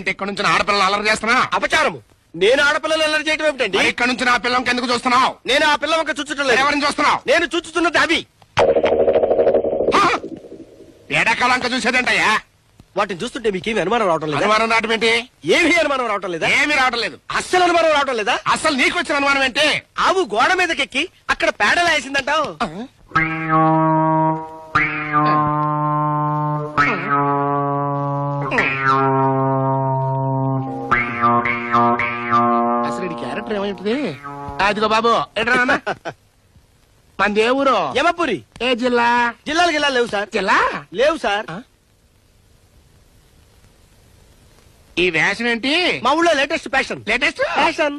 ఏంటి ఇక్కడ నుంచి నా ఆడపిల్లలు అల్లరి చేస్తున్నా? అపచారము. నేను ఆడపిల్లలు అల్లరి చేయడం ఏమిటండి? మరి ఇక్కడ నుంచి నా పిల్లంకి ఎందుకు చూస్తున్నావు? నేను ఆ పిల్ల వంక చుచ్చటం లేదు. ఎవరిని చూస్తున్నావు? నేను చుచ్చుతున్నది అవి. ఎడకాలంక చూసేదంటయ్యా. వాటిని చూస్తుంటే మీకేమి అనుమానం రావటం లేదా? అనుమానం రావటం ఏంటి? ఏమీ అనుమానం రావటం లేదా? ఏమీ రావటం లేదు. అస్సలు అనుమానం రావటం లేదా? అసలు నీకు వచ్చిన అనుమానం ఏంటి? ఆవు గోడ మీదకెక్కి అక్కడ పేడలు వేసిందంటావు. అసలు ఈ క్యారెక్టర్ ఏమైంది? అదిగో బాబు ఎట్రా మన దేవురు యమపురి. ఏ జిల్లా? జిల్లాలకు జిల్లా లేవు సార్. జిల్లా లేవు సార్. ఈ వేషం ఏంటి? మా ఊళ్ళో లేటెస్ట్ ఫ్యాషన్. Latest fashion.